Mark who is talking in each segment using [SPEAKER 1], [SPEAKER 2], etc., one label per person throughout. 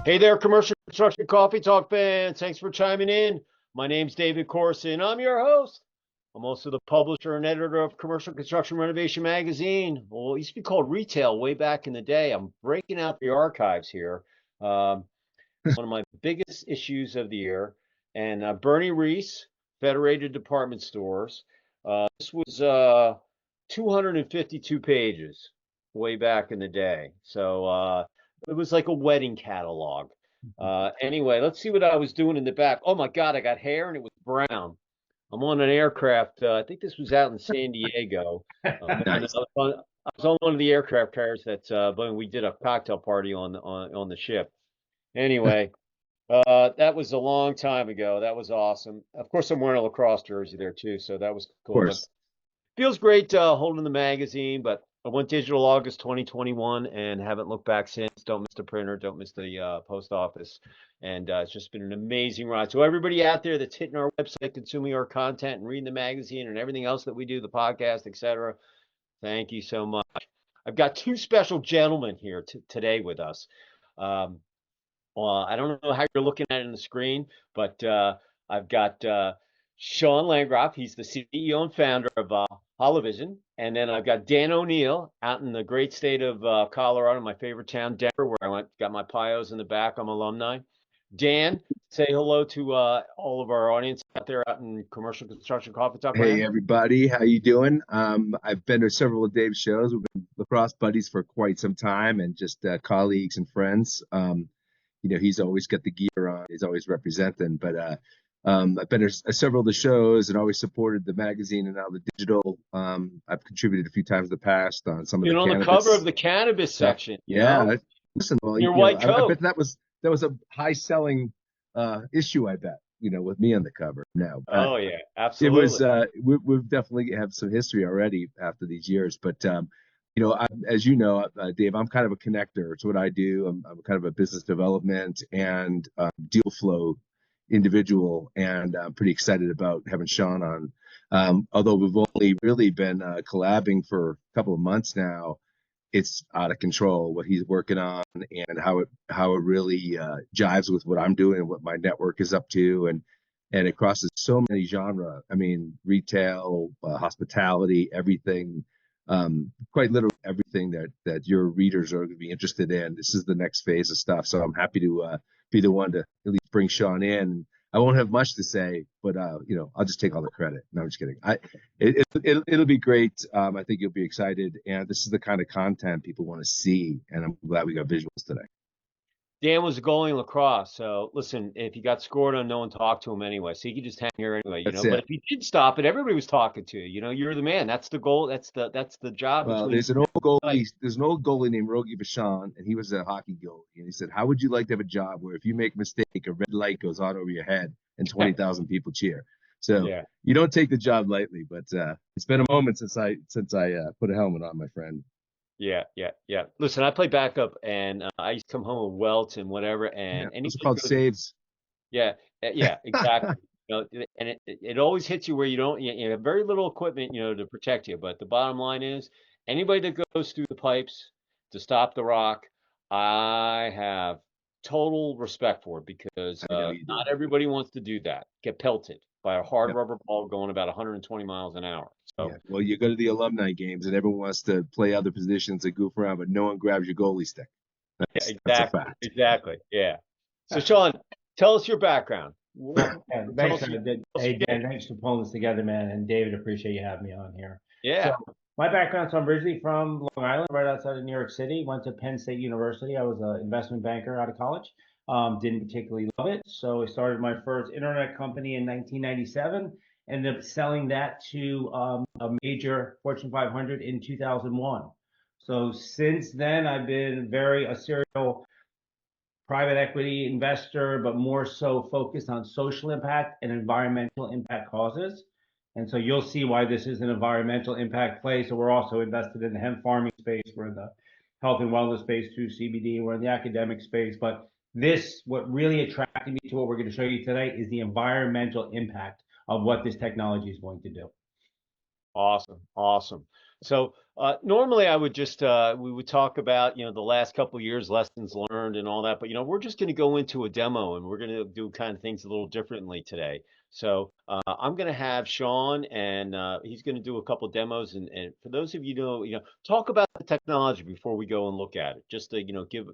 [SPEAKER 1] Hey there, Commercial Construction Coffee Talk fans. Thanks for chiming in. My name's David Corson. I'm your host. I'm also the publisher and editor of Commercial Construction Renovation magazine. Well, it used to be called Retail way back in the day. I'm breaking out the archives here. One of my biggest issues of the year. And Bernie Reese, Federated Department Stores. This was 252 pages way back in the day. So it was like a wedding catalog. Anyway, let's see what I was doing in the back. Oh my God, I got hair and it was brown. I'm on an aircraft. I think this was out in San Diego.
[SPEAKER 2] Nice.
[SPEAKER 1] I was on one of the aircraft carriers that when we did a cocktail party on the ship. Anyway, that was a long time ago. That was awesome. Of course, I'm wearing a lacrosse jersey there too, so that was
[SPEAKER 2] Of
[SPEAKER 1] cool. But
[SPEAKER 2] course.
[SPEAKER 1] feels great holding the magazine, but I went digital August 2021 and haven't looked back since. Don't miss the printer, don't miss the post office. And it's just been an amazing ride. So everybody out there that's hitting our website, consuming our content and reading the magazine and everything else that we do, the podcast, etc., thank you so much. I've got two special gentlemen here today with us. Um, I don't know how you're looking at it on the screen, but I've got Shawn Landgraf. He's the CEO and founder of Holovisn. And then I've got Dan ONeill out in the great state of Colorado, my favorite town, Denver, where I went, got my pios in the back. I'm alumni. Dan, say hello to all of our audience out there out in Commercial Construction Coffee Talk
[SPEAKER 2] Hey
[SPEAKER 1] land.
[SPEAKER 2] everybody, how you doing? I've been to several of Dave's shows. We've been lacrosse buddies for quite some time, and just colleagues and friends. He's always got the gear on. He's always representing. But I've been to several of the shows and always supported the magazine and now the digital. I've contributed a few times in the past on some of
[SPEAKER 1] You're
[SPEAKER 2] the
[SPEAKER 1] on the cover of
[SPEAKER 2] cannabis
[SPEAKER 1] the cannabis
[SPEAKER 2] stuff.
[SPEAKER 1] section, you
[SPEAKER 2] Yeah,
[SPEAKER 1] know,
[SPEAKER 2] listen, well,
[SPEAKER 1] in your white
[SPEAKER 2] I
[SPEAKER 1] coat.
[SPEAKER 2] bet that was a high selling issue. I bet with me on the cover. No,
[SPEAKER 1] Oh, yeah,
[SPEAKER 2] it was
[SPEAKER 1] absolutely.
[SPEAKER 2] we've definitely have some history already after these years, but as you know, Dave, I'm kind of a connector. It's what I do. I'm kind of a business development and deal flow individual, and I'm pretty excited about having Shawn on. Although we've only really been collabing for a couple of months now, it's out of control what he's working on and how it really jives with what I'm doing and what my network is up to, and it crosses so many genre. I mean, retail, hospitality, everything, quite literally everything that your readers are going to be interested in. This is the next phase of stuff. So I'm happy to be the one to at least bring Shawn in. I won't have much to say, but I'll just take all the credit. No, I'm just kidding. It'll be great. I think you'll be excited, and this is the kind of content people want to see, and I'm glad we got visuals today.
[SPEAKER 1] Dan was a goalie in lacrosse. So listen, if he got scored on, no one talked to him anyway. So he could just hang here anyway,
[SPEAKER 2] That's
[SPEAKER 1] But
[SPEAKER 2] it.
[SPEAKER 1] if he did stop it, everybody was talking to you. You're the man. That's the goal. That's the job
[SPEAKER 2] Well,
[SPEAKER 1] between
[SPEAKER 2] there's an old goalie.
[SPEAKER 1] sides.
[SPEAKER 2] There's an old goalie named Rogie Vachon, and he was a hockey goalie. And he said, "How would you like to have a job where if you make a mistake, a red light goes on over your head and 20,000 people cheer?" So
[SPEAKER 1] Yeah.
[SPEAKER 2] you don't take the job lightly. But it's been a moment since I put a helmet on, my friend.
[SPEAKER 1] Yeah. Listen, I play backup, and I used to come home with welts and whatever,
[SPEAKER 2] Yeah,
[SPEAKER 1] and
[SPEAKER 2] those are
[SPEAKER 1] anybody
[SPEAKER 2] called
[SPEAKER 1] goes,
[SPEAKER 2] saves.
[SPEAKER 1] yeah, yeah, exactly. And it always hits you where you have very little equipment, to protect you. But the bottom line is, anybody that goes through the pipes to stop the rock, I have total respect for it because
[SPEAKER 2] I know you do.
[SPEAKER 1] not everybody wants to do that. Get pelted by a hard
[SPEAKER 2] Yep.
[SPEAKER 1] rubber ball going about 120 miles an hour. So
[SPEAKER 2] Yeah. Well, you go to the alumni games, and everyone wants to play other positions and goof around, but no one grabs your goalie stick.
[SPEAKER 1] yeah,
[SPEAKER 2] That's a
[SPEAKER 1] exactly,
[SPEAKER 2] fact.
[SPEAKER 1] exactly, yeah. So Shawn, tell us your background.
[SPEAKER 3] Yeah,
[SPEAKER 1] Tell
[SPEAKER 3] thanks,
[SPEAKER 1] us,
[SPEAKER 3] man.
[SPEAKER 1] tell us
[SPEAKER 3] Hey,
[SPEAKER 1] your
[SPEAKER 3] Dan,
[SPEAKER 1] game.
[SPEAKER 3] thanks for pulling this together, man. And David, appreciate you having me on here. So,
[SPEAKER 1] Yeah.
[SPEAKER 3] my background, so I'm originally from Long Island, right outside of New York City. Went to Penn State University. I was an investment banker out of college. Didn't particularly love it. So, I started my first internet company in 1997. Ended up selling that to a major Fortune 500 in 2001. So, since then, I've been a serial private equity investor, but more so focused on social impact and environmental impact causes. And so you'll see why this is an environmental impact play. So we're also invested in the hemp farming space. We're in the health and wellness space through CBD. We're in the academic space. But what really attracted me to what we're going to show you today is the environmental impact of what this technology is going to do.
[SPEAKER 1] Awesome. Awesome. So normally I would just we would talk about the last couple of years lessons learned and all that, but we're just going to go into a demo and we're going to do kind of things a little differently today. So I'm going to have Shawn and he's going to do a couple demos and for those of talk about the technology before we go and look at it, just to give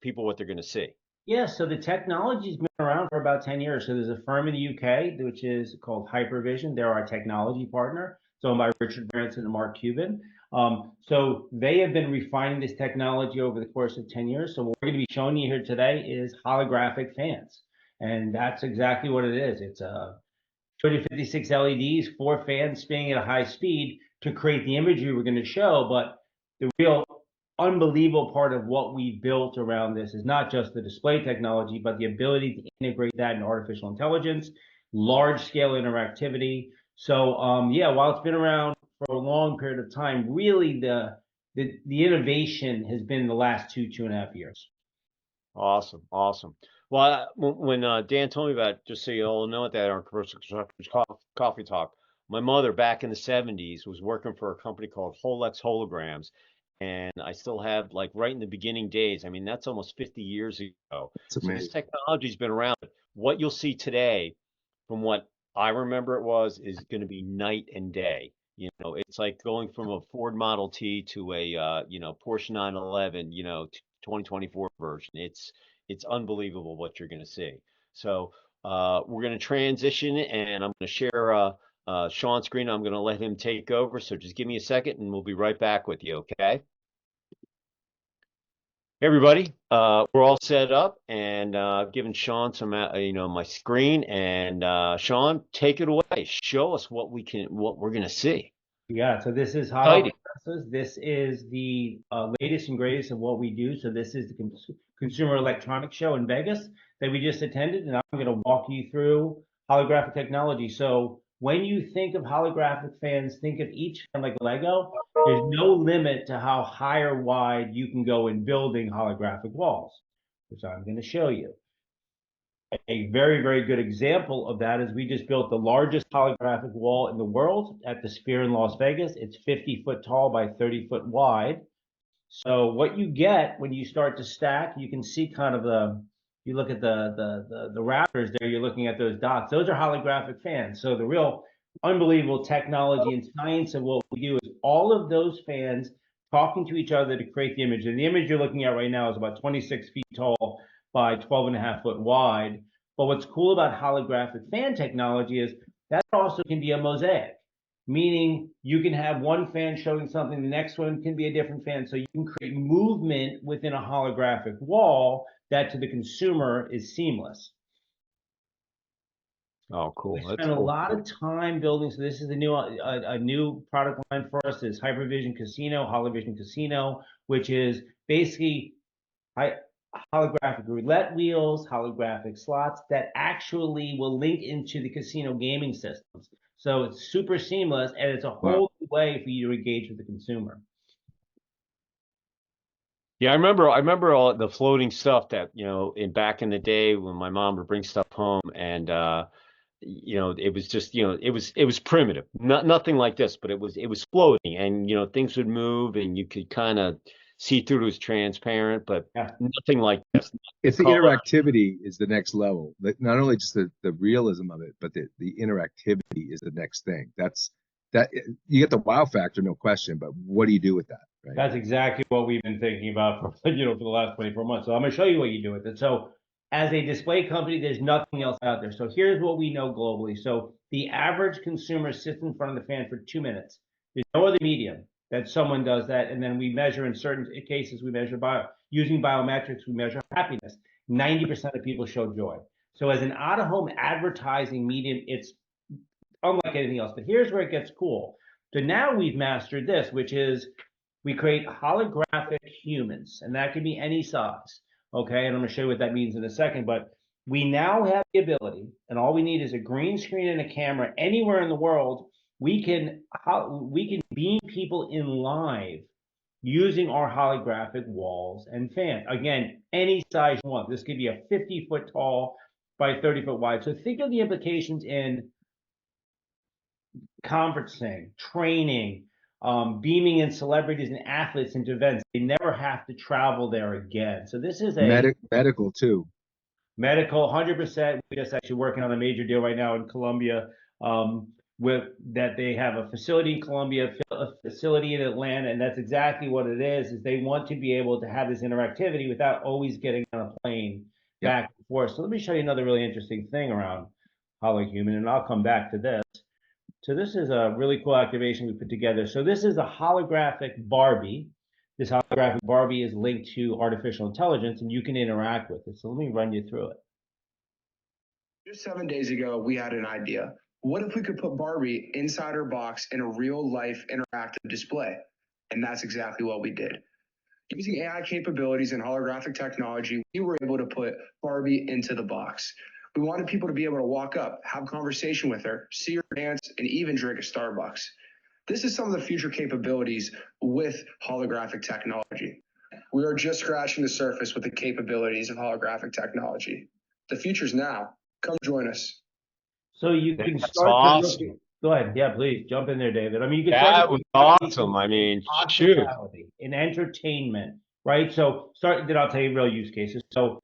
[SPEAKER 1] people what they're going to see.
[SPEAKER 3] Yeah, so the technology's been around for about 10 years. So there's a firm in the UK, which is called Hypervision. They're our technology partner. It's owned by Richard Branson and Mark Cuban. So they have been refining this technology over the course of 10 years. So what we're going to be showing you here today is holographic fans. And that's exactly what it is. It's 256 LEDs, 4 fans spinning at a high speed to create the imagery we're going to show. But the real unbelievable part of what we built around this is not just the display technology, but the ability to integrate that in artificial intelligence, large scale interactivity. So yeah, while it's been around for a long period of time, really the innovation has been the last 2.5 years.
[SPEAKER 1] Awesome, awesome. Well, when Dan told me about it, just so you all know it, that our commercial constructors coffee talk, my mother back in the 70s was working for a company called Holograms, and I still have like right in the beginning days. I mean, that's almost 50 years ago.
[SPEAKER 2] It's
[SPEAKER 1] So this
[SPEAKER 2] amazing.
[SPEAKER 1] technology's been around. What you'll see today, from what I remember it was, is going to be night and day. It's like going from a Ford Model T to a Porsche 911, 2024 version. It's unbelievable what you're going to see. So we're going to transition, and I'm going to share Shawn's screen. I'm going to let him take over. So just give me a second, and we'll be right back with you. Okay. Hey everybody, we're all set up, and I've given Shawn some, my screen, and Shawn, take it away. Show us what we're gonna see.
[SPEAKER 3] Yeah, so this is
[SPEAKER 1] Exciting.
[SPEAKER 3] Holographic. This is the latest and greatest of what we do. So this is the Consumer Electronics Show in Vegas that we just attended, and I'm going to walk you through holographic technology. So when you think of holographic fans, think of each fan like Lego. There's no limit to how high or wide you can go in building holographic walls, which I'm going to show you. A very, very good example of that is we just built the largest holographic wall in the world at the Sphere in Las Vegas. It's 50 foot tall by 30 foot wide. So what you get when you start to stack, you can see kind of you look at the routers there, you're looking at those dots. Those are holographic fans. So the real unbelievable technology and science of what we do is all of those fans talking to each other to create the image. And the image you're looking at right now is about 26 feet tall by 12.5 foot wide. But what's cool about holographic fan technology is that also can be a mosaic, meaning you can have one fan showing something, the next one can be a different fan. So you can create movement within a holographic wall that to the consumer is seamless.
[SPEAKER 1] Oh, cool.
[SPEAKER 3] We
[SPEAKER 1] That's
[SPEAKER 3] spent a
[SPEAKER 1] cool.
[SPEAKER 3] lot of time building. So this is the new a new product line for us is Hypervision Casino, Holovision Casino, which is basically holographic roulette wheels, holographic slots that actually will link into the casino gaming systems. So it's super seamless, and it's a
[SPEAKER 2] Wow.
[SPEAKER 3] whole new way for you to engage with the consumer.
[SPEAKER 1] Yeah, I remember all the floating stuff that, back in the day when my mom would bring stuff home and it was just, it was primitive. Nothing like this, but it was floating and things would move and you could kind of see through it was transparent, but
[SPEAKER 3] Yeah.
[SPEAKER 1] nothing like this. The
[SPEAKER 2] It's the
[SPEAKER 1] color.
[SPEAKER 2] interactivity is the next level. Not only just the realism of it, but the interactivity is the next thing. That you get the wow factor, no question. But what do you do with that, right?
[SPEAKER 3] That's exactly what we've been thinking about for for the last 24 months. So I'm going to show you what you do with it. So as a display company, there's nothing else out there. So here's what we know globally. So the average consumer sits in front of the fan for 2 minutes. There's no other medium that someone does that. And then we measure in certain cases, we measure using biometrics, we measure happiness. 90% of people show joy. So as an out-of-home advertising medium, it's unlike anything else. But here's where it gets cool. So now we've mastered this, which is we create holographic humans, and that can be any size. Okay, and I'm going to show you what that means in a second. But we now have the ability, and all we need is a green screen and a camera anywhere in the world. We can beam people in live using our holographic walls and fans. Again, any size you want. This could be a 50 foot tall by 30 foot wide. So think of the implications in conferencing, training, beaming in celebrities and athletes into events. They never have to travel there again. So this is a
[SPEAKER 2] medical too.
[SPEAKER 3] medical, 100%. We're just actually working on a major deal right now in Colombia, with that they have a facility in Colombia, a facility in Atlanta, and that's exactly what it is they want to be able to have this interactivity without always getting on a plane back and forth. So let me show you another really interesting thing around Holohuman, and I'll come back to this. So this is a really cool activation we put together. So this is a holographic Barbie. This holographic Barbie is linked to artificial intelligence, and you can interact with it. So let me run you through it.
[SPEAKER 4] Just 7 days ago, we had an idea. What if we could put Barbie inside her box in a real-life interactive display? And that's exactly what we did. Using AI capabilities and holographic technology, we were able to put Barbie into the box. We wanted people to be able to walk up, have conversation with her, see her dance, and even drink a Starbucks. This is some of the future capabilities with holographic technology. We are just scratching the surface with the capabilities of holographic technology. The future's now. Come join us.
[SPEAKER 3] So you can
[SPEAKER 1] That's
[SPEAKER 3] start
[SPEAKER 1] awesome.
[SPEAKER 3] to look. Go ahead. Yeah, please jump in there, David. I mean, you can
[SPEAKER 1] That
[SPEAKER 3] start
[SPEAKER 1] was
[SPEAKER 3] to
[SPEAKER 1] awesome. I mean, shoot.
[SPEAKER 3] hospitality in entertainment, right? So then I'll tell you real use cases. So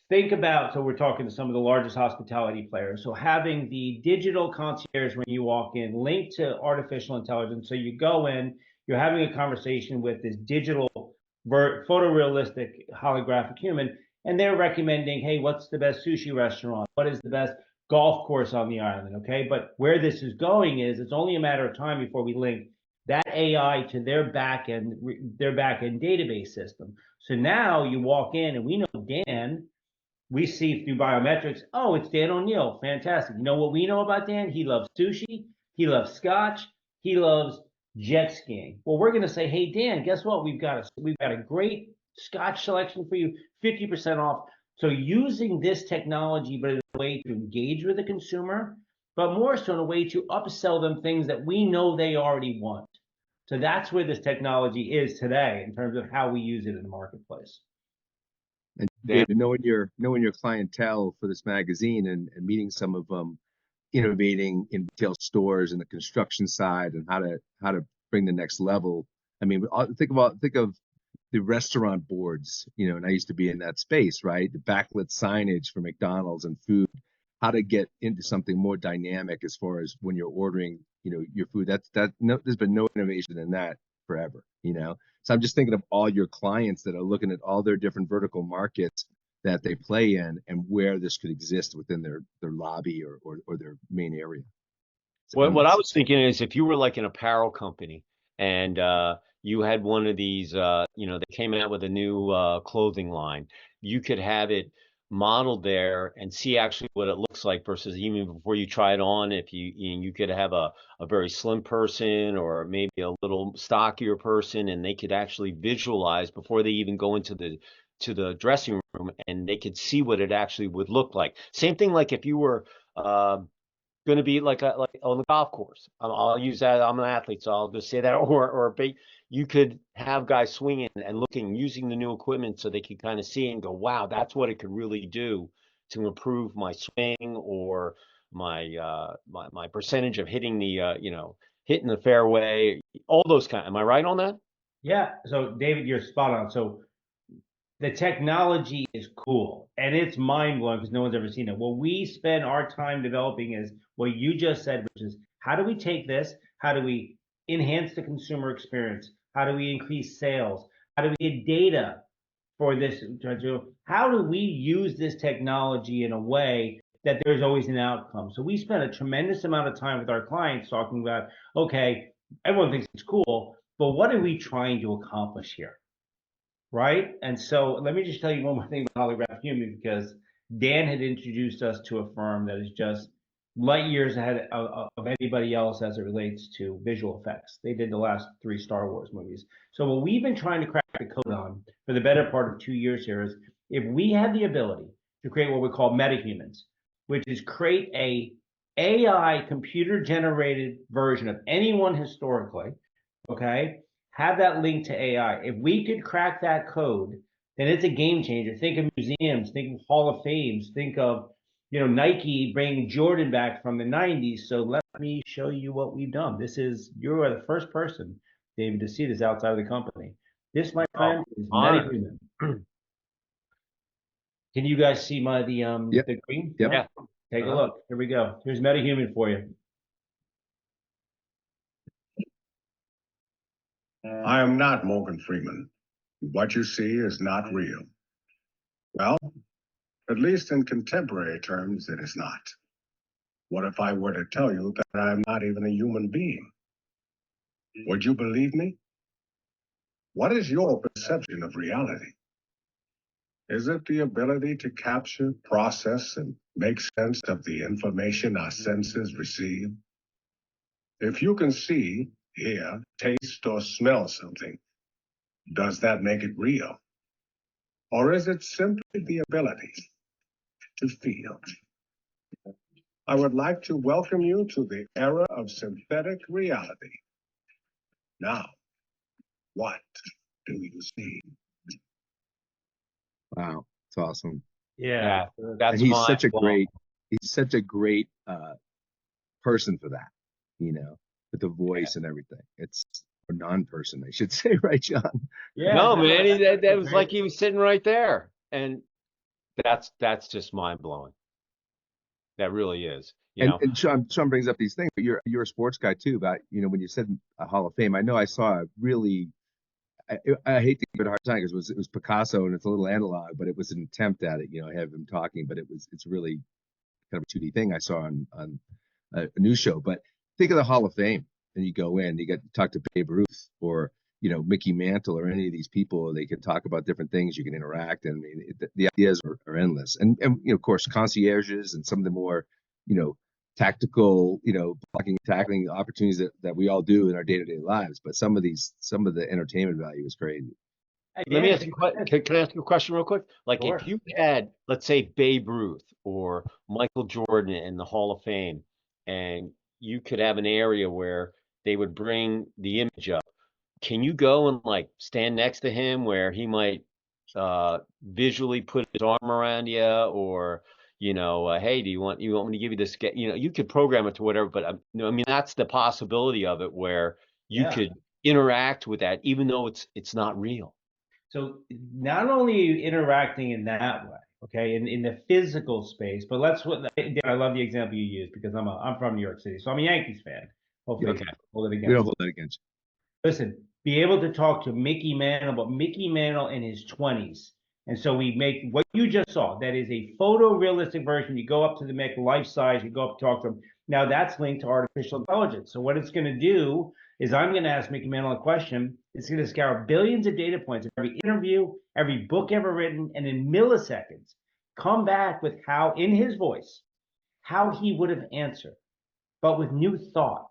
[SPEAKER 3] think about, so we're talking to some of the largest hospitality players. So having the digital concierge when you walk in linked to artificial intelligence. So you go in, you're having a conversation with this digital photorealistic holographic human, and they're recommending, hey, what's the best sushi restaurant? What is the best golf course on the island? Okay, but where this is going is it's only a matter of time before we link that AI to their backend database system. So now you walk in and we know Dan, we see through biometrics, oh, it's Dan ONeill. Fantastic. You know what we know about Dan? He loves sushi. He loves scotch. He loves jet skiing. Well, we're going to say, hey, Dan, guess what? We've got a great scotch selection for you, 50% off. So using this technology, but in a way to engage with the consumer, but more so in a way to upsell them things that we know they already want. So that's where this technology is today in terms of how we use it in the marketplace.
[SPEAKER 2] And David, knowing your clientele for this magazine and meeting some of them, innovating in retail stores and the construction side and how to bring the next level. I mean, think of the restaurant boards, and I used to be in that space, right? The backlit signage for McDonald's and food, how to get into something more dynamic as far as when you're ordering, your food. There's been no innovation in that forever, So I'm just thinking of all your clients that are looking at all their different vertical markets that they play in and where this could exist within their lobby or their main area.
[SPEAKER 1] What I was thinking is if you were like an apparel company and you had one of these, they came out with a new clothing line, you could have it modeled there and see actually what it looks like versus even before you try it on. If you could have a very slim person or maybe a little stockier person, and they could actually visualize before they even go into the dressing room, and they could see what it actually would look like. Same thing like if you were going to be like on the golf course. I'll use that. I'm an athlete, so I'll just say that. Or you could have guys swinging and looking, using the new equipment so they could kind of see and go, wow, that's what it could really do to improve my swing or my percentage of hitting hitting the fairway, all those kind. Am I right on that?
[SPEAKER 3] Yeah. So David, you're spot on. So the technology is cool and it's mind blowing because no one's ever seen it. What we spend our time developing is what you just said, which is how do we take this? How do we enhance the consumer experience? How do we increase sales? How do we get data for this? How do we use this technology in a way that there's always an outcome? So we spend a tremendous amount of time with our clients talking about, okay, everyone thinks it's cool, but what are we trying to accomplish here? Right? And so let me just tell you one more thing about Holographic Human, because Dan had introduced us to a firm that is just light years ahead of anybody else as it relates to visual effects. They did the last 3 Star Wars movies. So what we've been trying to crack the code on for the better part of 2 years here is if we had the ability to create what we call metahumans, which is create a AI computer generated version of anyone historically, okay? Have that link to AI. If we could crack that code, then it's a game changer. Think of museums, think of Hall of Fames, think of Nike bringing Jordan back from the 90s. So let let me show you what we've done. You are the first person, David, to see this outside of the company. This, my friend, is
[SPEAKER 1] honor.
[SPEAKER 3] metahuman. Can you guys see
[SPEAKER 2] Yep.
[SPEAKER 3] the green?
[SPEAKER 2] Yep.
[SPEAKER 1] Yeah.
[SPEAKER 3] Take a look. Here we go. Here's metahuman for you.
[SPEAKER 5] I am not Morgan Freeman. What you see is not real. Well, at least in contemporary terms, it is not. What if I were to tell you that I'm not even a human being? Would you believe me? What is your perception of reality? Is it the ability to capture, process, and make sense of the information our senses receive? If you can see, hear, taste, or smell something, does that make it real? Or is it simply the ability to feel? I would like to welcome you to the era of synthetic reality. Now, what do you see?
[SPEAKER 2] Wow, it's awesome.
[SPEAKER 3] Yeah.
[SPEAKER 1] That's
[SPEAKER 2] And he's such a great person for that, you know, with the voice and everything. It's a non-person, I should say, right, John?
[SPEAKER 3] Yeah.
[SPEAKER 1] No, man, that
[SPEAKER 3] that's
[SPEAKER 1] was
[SPEAKER 3] great.
[SPEAKER 1] like he was sitting right there, and that's just mind blowing. That really is. You know,
[SPEAKER 2] And Sean brings up these things, but you're a sports guy too. About, you know, when you said a Hall of Fame, I know I saw a really. I hate to give it a hard time because it was Picasso and it's a little analog, but it was an attempt at it. You know, I have him talking, but it's really kind of a 2D thing I saw on a news show. But think of the Hall of Fame, and you go in, you get to talk to Babe Ruth or, you know, Mickey Mantle or any of these people. They can talk about different things. You can interact, and the ideas are endless. And you know, of course, concierges and some of the more, you know, tactical, you know, blocking and tackling opportunities that we all do in our day-to-day lives. But some of the entertainment value is crazy.
[SPEAKER 1] let me ask you. Can I ask you a question real quick? Like,
[SPEAKER 3] Sure.
[SPEAKER 1] if you had, let's say, Babe Ruth or Michael Jordan in the Hall of Fame, and you could have an area where they would bring the image up, can you go and like stand next to him where he might visually put his arm around you, or hey, do you want me to give you this? You could program it to whatever, but I mean that's the possibility of it where you could interact with that, even though it's not real.
[SPEAKER 3] So not only are you interacting in that way, okay, in the physical space, but I love the example you used because I'm from New York City, so I'm a Yankees fan. Hopefully,
[SPEAKER 1] Okay.
[SPEAKER 3] hold it
[SPEAKER 2] We
[SPEAKER 3] against
[SPEAKER 2] don't
[SPEAKER 3] you.
[SPEAKER 2] hold that against
[SPEAKER 3] Listen, be able to talk to Mickey Mantle, but Mickey Mantle in his 20s. And so we make what you just saw. That is a photorealistic version. You go up to the Mick, life size, you go up to talk to him. Now that's linked to artificial intelligence. So what it's going to do is I'm going to ask Mickey Mantle a question. It's going to scour billions of data points, every interview, every book ever written, and in milliseconds, come back with how, in his voice, how he would have answered, but with new thought.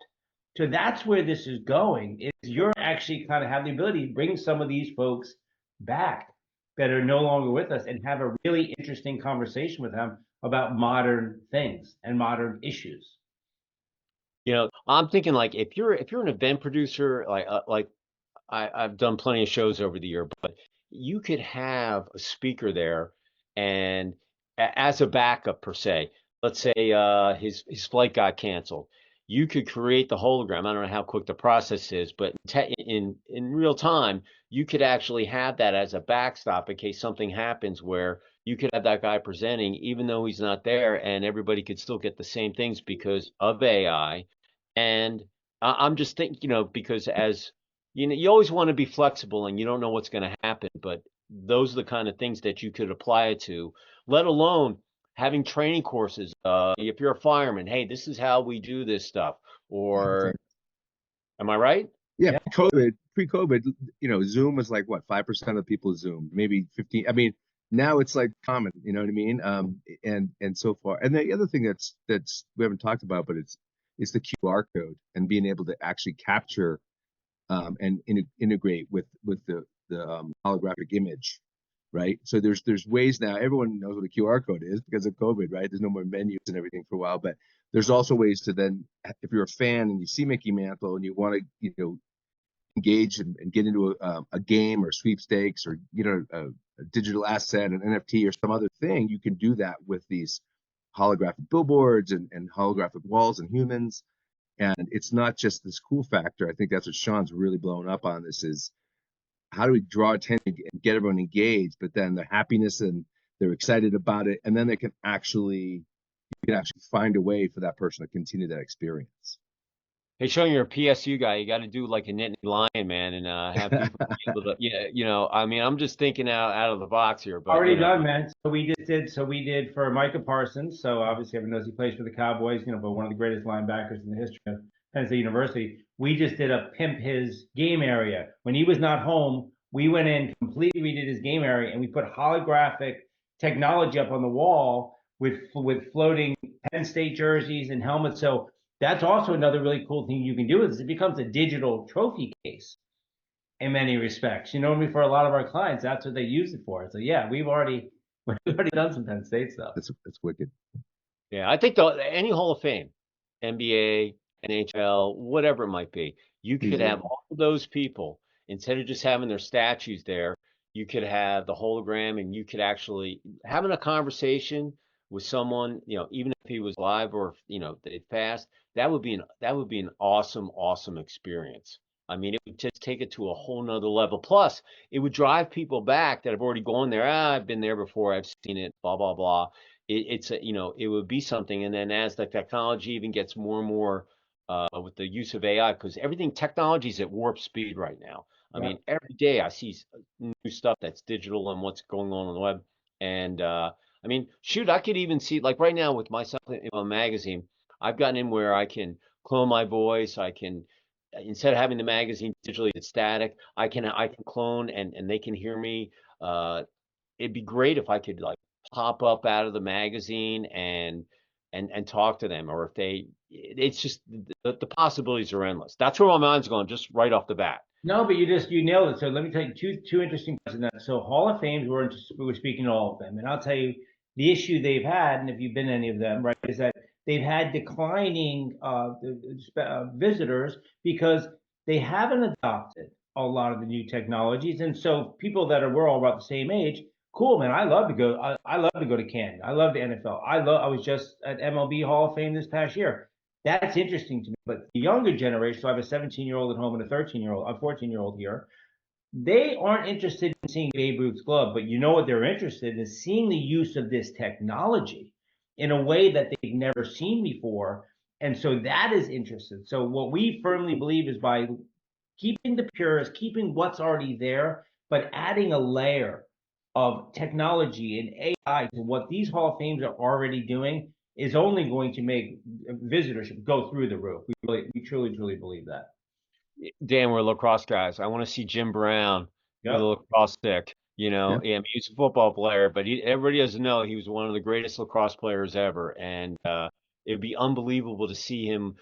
[SPEAKER 3] So that's where this is going, is you're actually kind of have the ability to bring some of these folks back that are no longer with us and have a really interesting conversation with them about modern things and modern issues.
[SPEAKER 1] I'm thinking like if you're an event producer, like I've done plenty of shows over the year, but you could have a speaker there, and as a backup per se, let's say his flight got canceled. You could create the hologram. I don't know how quick the process is, but in real time, you could actually have that as a backstop in case something happens where you could have that guy presenting, even though he's not there, and everybody could still get the same things because of AI. And I'm just thinking, because as you always want to be flexible and you don't know what's going to happen, but those are the kind of things that you could apply it to, let alone having training courses. If you're a fireman, hey, this is how we do this stuff. Or, am I right?
[SPEAKER 2] Yeah, pre-COVID, Zoom was like what, 5% of people Zoom, maybe 15. I mean, now it's like common, you know what I mean? And so far. And the other thing that's we haven't talked about, but it's the QR code and being able to actually capture and integrate with the holographic image, right? So there's ways now. Everyone knows what a QR code is because of COVID, right? There's no more menus and everything for a while, but there's also ways to then, if you're a fan and you see Mickey Mantle and you want to, engage and get into a game or sweepstakes or a digital asset, an NFT or some other thing, you can do that with these holographic billboards and holographic walls and humans. And it's not just this cool factor. I think that's what Shawn's really blown up on. This is how do we draw attention and get everyone engaged, but then the happiness and they're excited about it, and then they can actually find a way for that person to continue that experience.
[SPEAKER 1] Hey, Sean, you're a PSU guy. You got to do like a Nittany Lion, man, and have people be able to, yeah, I mean, I'm just thinking out of the box here, but
[SPEAKER 3] Already done, man. So we did for Micah Parsons. So obviously everyone knows he plays for the Cowboys, but one of the greatest linebackers in the history of Penn State University. We just did a pimp his game area. When he was not home, we went in, completely redid his game area, and we put holographic technology up on the wall with floating Penn State jerseys and helmets. So that's also another really cool thing you can do is it becomes a digital trophy case in many respects. You know what I mean? For a lot of our clients, that's what they use it for. So yeah, we've already done some Penn State stuff.
[SPEAKER 2] That's wicked.
[SPEAKER 1] Yeah, I think any Hall of Fame, NBA, NHL, whatever it might be, you could have all of those people instead of just having their statues there. You could have the hologram, and you could actually having a conversation with someone, even if he was live or they passed. That would be an awesome experience. I mean, it would just take it to a whole nother level. Plus, it would drive people back that have already gone there. I've been there before. I've seen it. Blah blah blah. It would be something. And then as the technology even gets more and more with the use of AI, because technology is at warp speed right now. I mean, every day I see new stuff that's digital and what's going on the web. And I mean, shoot, I could even see like right now with myself in a magazine, I've gotten in where I can clone my voice. I can, instead of having the magazine digitally it's static, I can clone and they can hear me. It'd be great if I could like pop up out of the magazine and talk to them, or if it's just the possibilities are endless. That's where my mind's going just right off the bat.
[SPEAKER 3] No, but you nailed it. So let me tell you two interesting questions. So Hall of Fames, we're speaking to all of them, and I'll tell you the issue they've had, and if you've been to any of them, right, is that they've had declining visitors because they haven't adopted a lot of the new technologies, and so people we're all about the same age. Cool, man. I love to go. I love to go to Canton. I love the NFL. I was just at MLB Hall of Fame this past year. That's interesting to me. But the younger generation, so I have a 17-year-old at home and a 13-year-old, a 14-year-old here. They aren't interested in seeing Babe Ruth's glove, but you know what they're interested in is seeing the use of this technology in a way that they've never seen before. And so that is interesting. So what we firmly believe is by keeping the purest, keeping what's already there, but adding a layer of technology and AI to what these Hall of Fames are already doing is only going to make visitorship go through the roof. We truly believe that.
[SPEAKER 1] Dan, we're lacrosse guys. I want to see Jim Brown with a lacrosse stick. Yeah, he's a football player, but everybody doesn't know he was one of the greatest lacrosse players ever. And it'd be unbelievable to see him,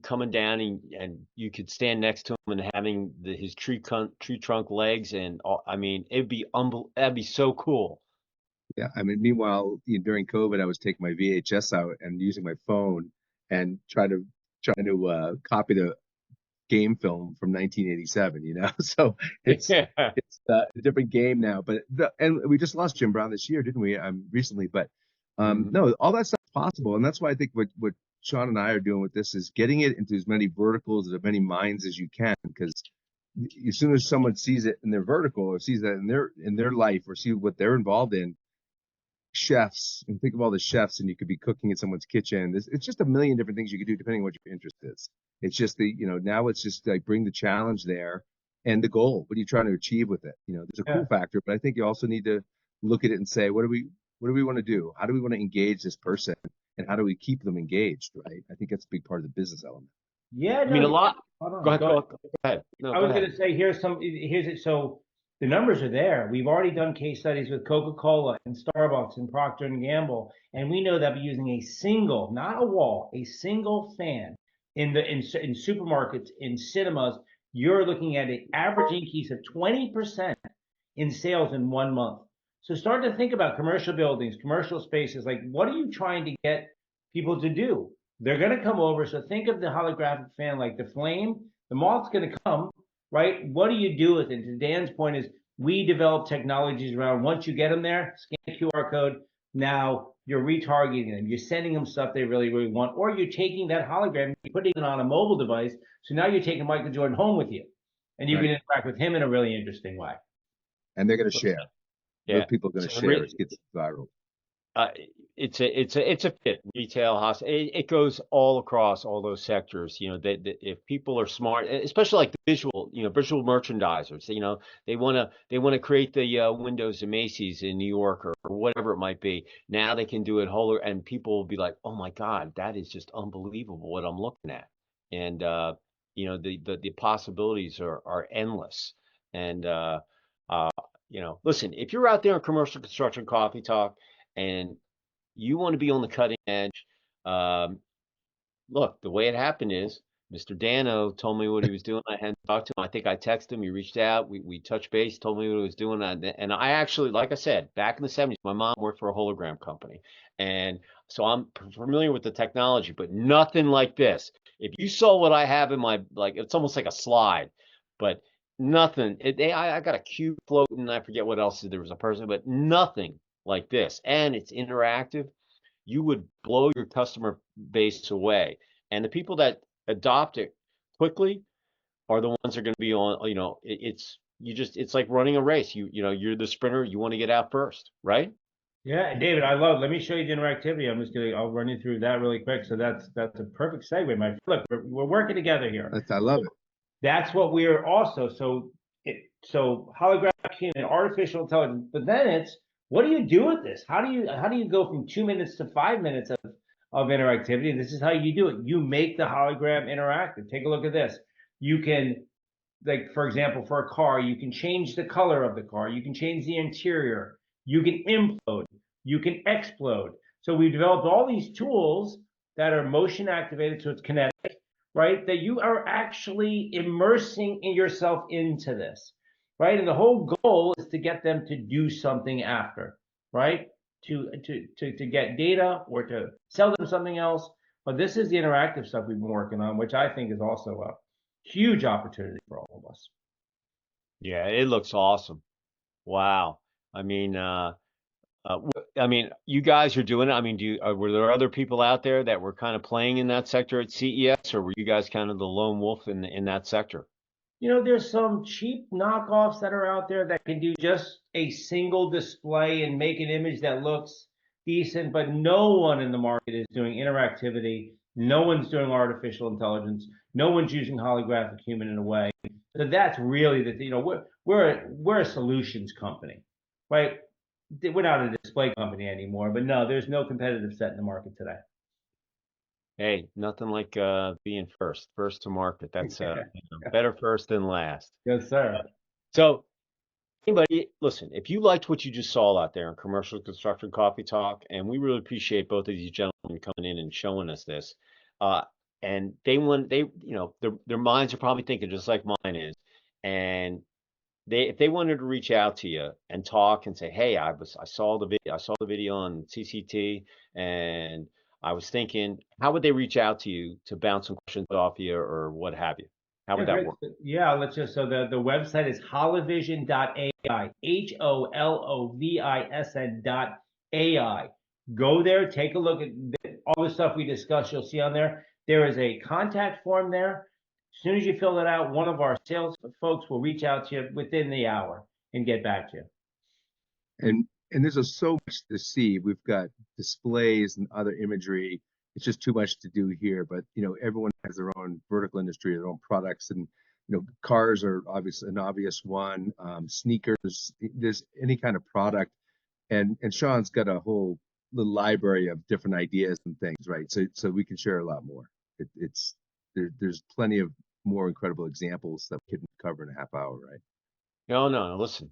[SPEAKER 1] coming down, and you could stand next to him and having his tree trunk legs, and I mean, that'd be so cool.
[SPEAKER 2] Yeah, I mean, meanwhile, during COVID, I was taking my VHS out and using my phone and trying to copy the game film from 1987. So it's a different game now. But and we just lost Jim Brown this year, didn't we? Recently, but no, all that stuff's possible, and that's why I think what Shawn and I are doing with this is getting it into as many verticals, as many minds as you can, because as soon as someone sees it in their vertical or sees that in their life or see what they're involved in. Chefs, and think of all the chefs, and you could be cooking in someone's kitchen. It's just a million different things you could do depending on what your interest is. It's just now it's just like bring the challenge there and the goal. What are you trying to achieve with it? There's a cool factor, but I think you also need to look at it and say, what do we want to do? How do we want to engage this person, and how do we keep them engaged? Right? I think that's a big part of the business element.
[SPEAKER 3] Yeah,
[SPEAKER 1] I mean a lot. Go ahead.
[SPEAKER 3] No, I was going to say here's it. So the numbers are there. We've already done case studies with Coca-Cola and Starbucks and Procter & Gamble, and we know that by using a single, not a wall, a single fan in supermarkets, in cinemas, you're looking at an average increase of 20% in sales in 1 month. So start to think about commercial buildings, commercial spaces. Like, what are you trying to get people to do? They're going to come over. So think of the holographic fan like the flame. The moth's going to come. Right? What do you do with it? To Dan's point is we develop technologies around once you get them there, scan the QR code. Now you're retargeting them, you're sending them stuff they really, really want, or you're taking that hologram, you're putting it on a mobile device. So now you're taking Michael Jordan home with you, and you can interact with him in a really interesting way.
[SPEAKER 2] And they're going to share.
[SPEAKER 1] Yeah.
[SPEAKER 2] Those people are going to
[SPEAKER 1] So
[SPEAKER 2] share. It gets viral.
[SPEAKER 1] It's a fit. Retail, hospital, it goes all across all those sectors. You know, if people are smart, especially like the visual, visual merchandisers, they want to create the windows of Macy's in New York or whatever it might be. Now they can do it whole, and people will be like, oh my God, that is just unbelievable what I'm looking at. And the possibilities are endless. And listen, if you're out there in commercial construction coffee talk and you want to be on the cutting edge, look, the way it happened is Mr. Dano told me what he was doing. I hadn't talked to him. I think I texted him. He reached out. We touched base, told me what he was doing. And I actually, like I said, back in the 70s, my mom worked for a hologram company. And so I'm familiar with the technology, but nothing like this. If you saw what I have in my, it's almost like a slide, but nothing. I got a cube floating. I forget what else. There was a person, but nothing like this. And it's interactive. You would blow your customer base away. And the people that adopt it quickly are the ones that are going to be on, it's like running a race. You're the sprinter, you want to get out first, right?
[SPEAKER 3] Yeah, David, let me show you the interactivity. I'll run you through that really quick. So that's a perfect segue, my friend. Look, we're working together here.
[SPEAKER 2] I love it.
[SPEAKER 3] That's what we are also. So holographic human, artificial intelligence, but then it's, what do you do with this? How do you go from 2 minutes to 5 minutes of interactivity? And this is how you do it. You make the hologram interactive. Take a look at this. You can, like, for example, for a car, you can change the color of the car. You can change the interior. You can implode. You can explode. So we've developed all these tools that are motion activated, so it's kinetic, right? That you are actually immersing yourself into this, right? And the whole goal is to get them to do something after, right? To get data or to sell them something else. But this is the interactive stuff we've been working on, which I think is also a huge opportunity for all of us.
[SPEAKER 1] Yeah, it looks awesome. Wow. I mean, you guys are doing it. I mean, were there other people out there that were kind of playing in that sector at CES, or were you guys kind of the lone wolf in that sector?
[SPEAKER 3] There's some cheap knockoffs that are out there that can do just a single display and make an image that looks decent, but no one in the market is doing interactivity. No one's doing artificial intelligence. No one's using holographic human in a way. So that's really we're a solutions company, right? We're not a display company anymore, but no, there's no competitive set in the market today.
[SPEAKER 1] Hey, nothing like being first to market. That's better first than last.
[SPEAKER 3] Yes, sir.
[SPEAKER 1] So anybody, listen, if you liked what you just saw out there in Commercial Construction Coffee Talk, and we really appreciate both of these gentlemen coming in and showing us this, and their minds are probably thinking just like mine is, and if they wanted to reach out to you and talk and say, hey, I saw the video on CCT, and I was thinking, how would they reach out to you to bounce some questions off you or what have you? How would that work?
[SPEAKER 3] Yeah, so the website is holovisn.ai, HOLOVISN.ai. Go there, take a look at all the stuff we discussed. You'll see on there. There is a contact form there. As soon as you fill it out, one of our sales folks will reach out to you within the hour and get back to you.
[SPEAKER 2] And there's so much to see. We've got displays and other imagery. It's just too much to do here. But everyone has their own vertical industry, their own products, and cars are obviously an obvious one. Sneakers, there's any kind of product, and Shawn's got a whole little library of different ideas and things, right? So we can share a lot more. There's plenty of more incredible examples that we couldn't cover in a half hour, right?
[SPEAKER 1] No. Listen,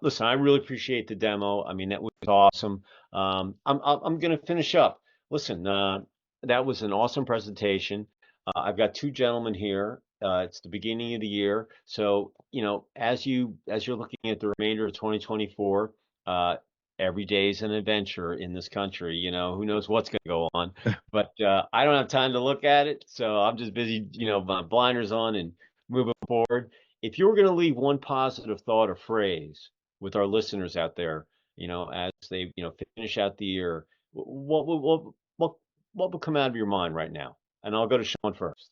[SPEAKER 1] listen. I really appreciate the demo. I mean, that was awesome. I'm going to finish up. Listen, that was an awesome presentation. I've got two gentlemen here. It's the beginning of the year, so as you're looking at the remainder of 2024, every day is an adventure in this country. Who knows what's going to go on, but I don't have time to look at it, so I'm just busy, my blinders on and moving forward. If you were going to leave one positive thought or phrase with our listeners out there, as they, finish out the year what would come out of your mind right now? And I'll go to Shawn first.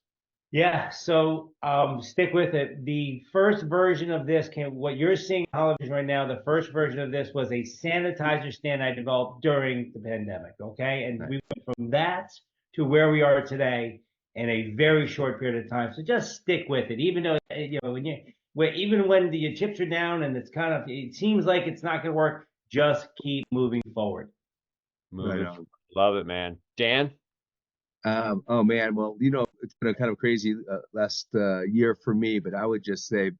[SPEAKER 3] Yeah, so stick with it. The first version of this what you're seeing on Holovisn right now, the first version of this was a sanitizer stand I developed during the pandemic, okay? And we went from that to where we are today in a very short period of time. So just stick with it, even though, even when the chips are down and it seems like it's not going to work, just keep moving forward.
[SPEAKER 1] Moving. Right. Love it, man. Dan?
[SPEAKER 2] Oh man, well, it's been a kind of crazy last year for me, but I would just say,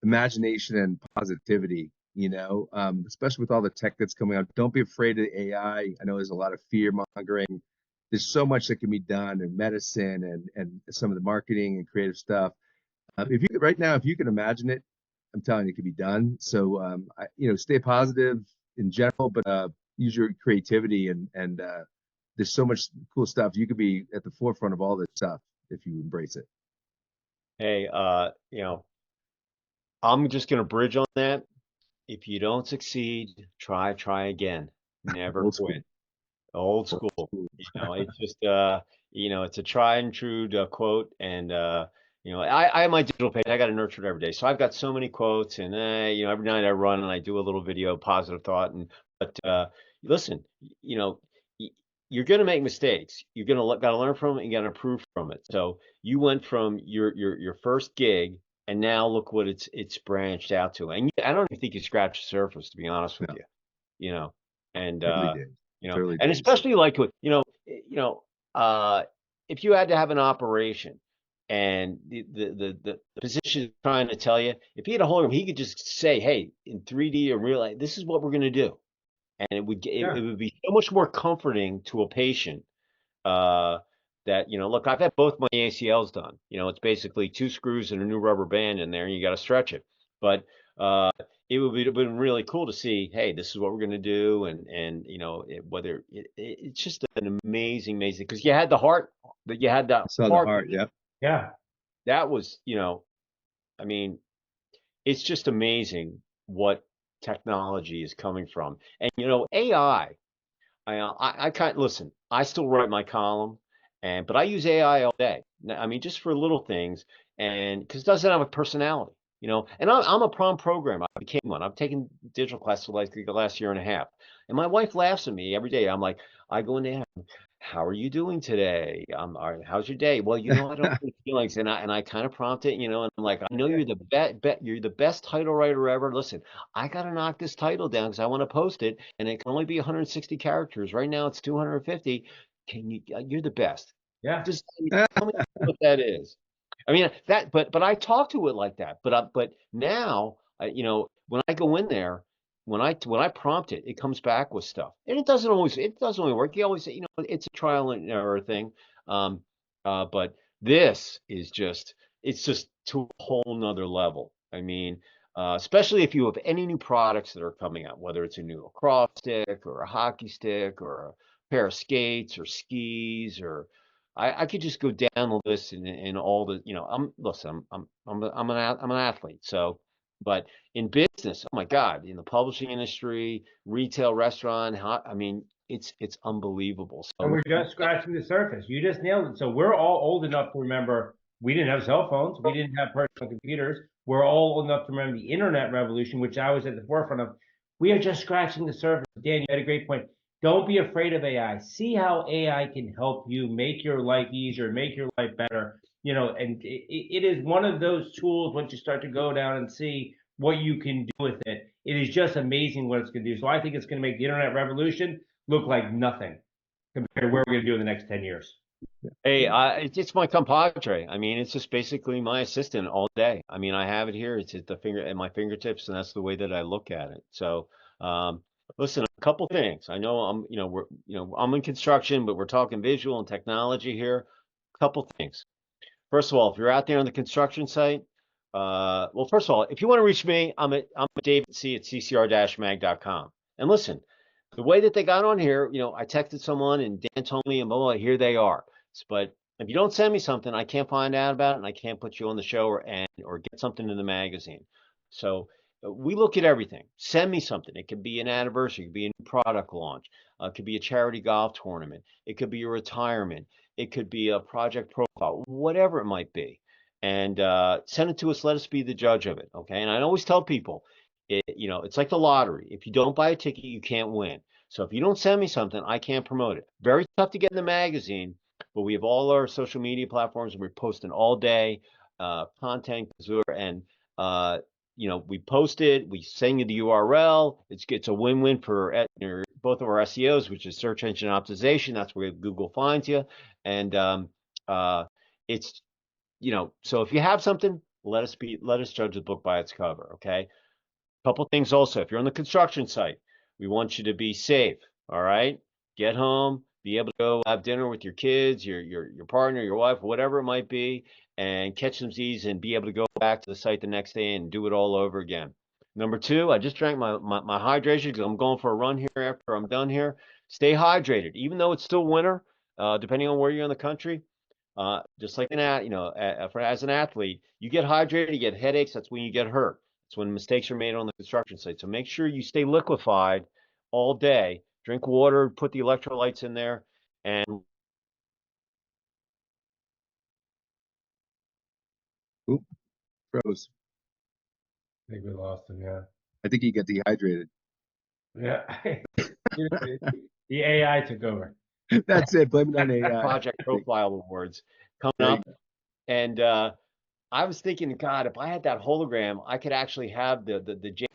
[SPEAKER 2] imagination and positivity, especially with all the tech that's coming out. Don't be afraid of AI. I know there's a lot of fear mongering. There's so much that can be done in medicine and some of the marketing and creative stuff. If you can imagine it, I'm telling you, it can be done. So, stay positive in general, but use your creativity and there's so much cool stuff. You could be at the forefront of all this stuff if you embrace it.
[SPEAKER 1] Hey, I'm just going to bridge on that. If you don't succeed, try again. Never quit. Old school. It's just, it's a tried and true quote. And, I have my digital page. I got to nurture it every day. So I've got so many quotes and, every night I run and I do a little video, positive thought. But listen, you're going to make mistakes. You're going to got to learn from it and got to improve from it. So you went from your first gig and now look what it's branched out to. And I don't even think you scratched the surface, to be honest with you. And
[SPEAKER 2] Totally
[SPEAKER 1] and especially like if you had to have an operation and the physician is trying to tell you, if he had a hologram, he could just say, hey, in 3D or real life, this is what we're going to do. And it would be so much more comforting to a patient that, look, I've had both my ACLs done. It's basically 2 screws and a new rubber band in there, and you got to stretch it. But it would have been really cool to see, hey, this is what we're going to do, and it's just an amazing, because you had the heart, that you had that
[SPEAKER 2] heart,
[SPEAKER 3] yeah.
[SPEAKER 1] That was, I mean, it's just amazing what technology is coming from. And AI, I can't listen. I still write my column, but I use AI all day. I mean, just for little things, and because it doesn't have a personality, And I'm a prompt programmer. I became one. I've taken digital classes for like the last year and a half, and my wife laughs at me every day. I'm like, I go in there. How are you doing today? All right, how's your day? Well, I don't have any feelings, and I kind of prompt it, and I'm like, I know you're the best title writer ever. Listen, I gotta knock this title down because I want to post it, and it can only be 160 characters. Right now, it's 250. You're the best.
[SPEAKER 3] Yeah.
[SPEAKER 1] Just tell me what that is. I mean but I talk to it like that. But now, when I go in there. When I prompt it, it comes back with stuff, and it doesn't always work. You always say, it's a trial and error thing. But this is it's just to a whole nother level. I mean, especially if you have any new products that are coming out, whether it's a new lacrosse stick or a hockey stick or a pair of skates or skis, or I could just go down the list and all the, I'm an athlete, so. But in business, oh my God, in the publishing industry, retail, restaurant, I mean, it's unbelievable. So
[SPEAKER 3] and we're just scratching the surface. You just nailed it. So we're all old enough to remember we didn't have cell phones. We didn't have personal computers. We're all old enough to remember the internet revolution, which I was at the forefront of. We are just scratching the surface. Dan, you had a great point. Don't be afraid of AI. See how AI can help you make your life easier, make your life better. And it is one of those tools once you start to go down and see what you can do with it. It is just amazing what it's going to do. So I think it's going to make the internet revolution look like nothing compared to where we're going to do in the next 10 years.
[SPEAKER 1] Hey, it's my compadre. I mean, it's just basically my assistant all day. I mean, I have it here. It's at my fingertips, and that's the way that I look at it. So, listen, a couple things. I know I'm in construction, but we're talking visual and technology here. A couple things. First of all, if you're out there on the construction site, well, first of all, if you want to reach me, I'm at David C at ccr-mag.com. And listen, the way that they got on here, I texted someone and Dan told me, and boy, here they are. But if you don't send me something, I can't find out about it, and I can't put you on the show or get something in the magazine. So we look at everything. Send me something. It could be an anniversary, it could be a new product launch, it could be a charity golf tournament, it could be a retirement, it could be a project profile, whatever it might be. And send it to us. Let us be the judge of it. Okay. And I always tell people, it's like the lottery. If you don't buy a ticket, you can't win. So if you don't send me something, I can't promote it. Very tough to get in the magazine, but we have all our social media platforms and we're posting all day, content, and we post it, we send you the URL. It's a win-win for both of our SEOs, which is search engine optimization. That's where Google finds you. And it's, so if you have something, let us judge the book by its cover. Okay. Couple things also. If you're on the construction site, we want you to be safe. All right. Get home, be able to go have dinner with your kids, your partner, your wife, whatever it might be, and catch some Z's and be able to go back to the site the next day and do it all over again. Number two, I just drank my hydration because I'm going for a run here after I'm done here. Stay hydrated, even though it's still winter, depending on where you're in the country. Just like as an athlete, you get hydrated, you get headaches. That's when you get hurt. It's when mistakes are made on the construction site. So make sure you stay liquefied all day. Drink water, put the electrolytes in there, and
[SPEAKER 2] Oop, froze.
[SPEAKER 3] I think we lost him. Yeah.
[SPEAKER 2] I think he got dehydrated.
[SPEAKER 3] Yeah. The AI took over.
[SPEAKER 2] That's it. Blame it on AI.
[SPEAKER 1] Project Profile Awards coming up. And I was thinking, God, if I had that hologram, I could actually have the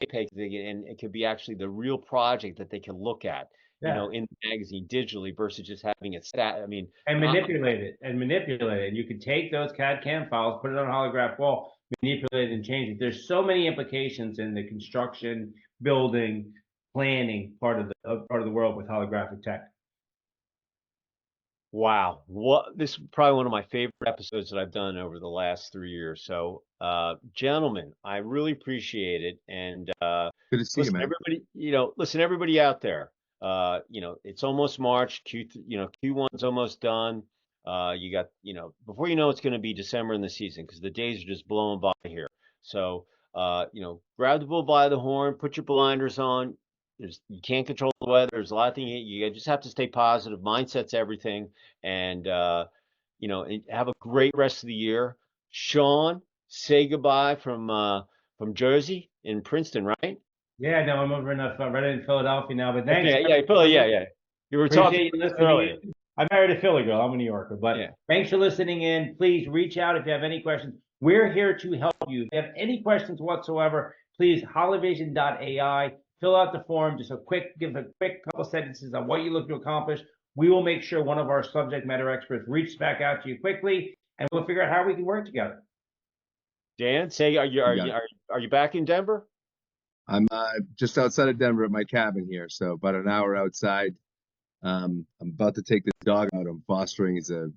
[SPEAKER 1] JPEG and it could be actually the real project that they can look at, in the magazine digitally versus just having it stat. I mean,
[SPEAKER 3] and manipulate it. And you could take those CAD/CAM files, put it on a holograph wall, manipulate it and change it. There's so many implications in the construction, building, planning part of the world with holographic tech.
[SPEAKER 1] Wow. This is probably one of my favorite episodes that I've done over the last 3 years. So, gentlemen, I really appreciate it. And
[SPEAKER 2] good to see you, man.
[SPEAKER 1] Everybody out there, it's almost March. Q1's almost done. You got, before you know, it's going to be December in the season because the days are just blowing by here. So, grab the bull by the horn, put your blinders on. You can't control the weather. There's a lot of things you just have to stay positive. Mindset's everything, and have a great rest of the year. Shawn, say goodbye from Jersey in Princeton, right?
[SPEAKER 3] Yeah, no, I'm over right in Philadelphia now. But thanks.
[SPEAKER 1] Okay, yeah. You were talking earlier.
[SPEAKER 3] I'm married a Philly girl. I'm a New Yorker, but thanks for listening in. Please reach out if you have any questions. We're here to help you. If you have any questions whatsoever, please holovisn.ai. Fill out the form. Give a quick couple sentences on what you look to accomplish. We will make sure one of our subject matter experts reaches back out to you quickly, and we'll figure out how we can work together.
[SPEAKER 1] Dan, are you back in Denver?
[SPEAKER 2] I'm just outside of Denver at my cabin here, so about an hour outside. I'm about to take this dog out I'm fostering. He's a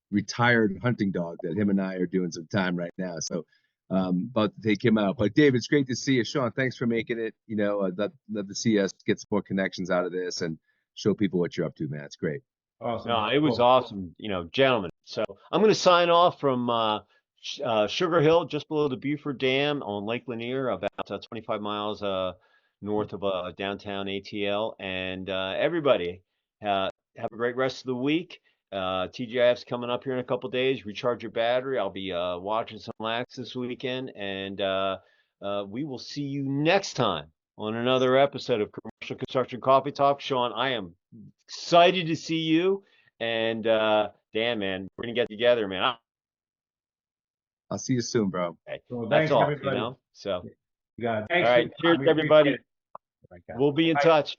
[SPEAKER 2] retired hunting dog that him and I are doing some time right now. So about to take him out. But Dave, it's great to see you. Shawn, thanks for making it. I'd love to see us get some more connections out of this and show people what you're up to, man. It's great.
[SPEAKER 1] Awesome. No, it was awesome, gentlemen. So I'm going to sign off from Sugar Hill, just below the Buford Dam on Lake Lanier, about 25 miles north of downtown ATL. And everybody, have a great rest of the week. TGIF's coming up here in a couple days. Recharge your battery. I'll be watching some lax this weekend, and we will see you next time on another episode of Commercial Construction Coffee Talk. Shawn, I am excited to see you, and Dan, man, we're gonna get together, man.
[SPEAKER 2] I'll see you soon, bro.
[SPEAKER 1] Okay.
[SPEAKER 3] Well,
[SPEAKER 1] that's all,
[SPEAKER 3] everybody.
[SPEAKER 1] So
[SPEAKER 3] you got it.
[SPEAKER 1] All right, cheers, everybody. We'll be in touch.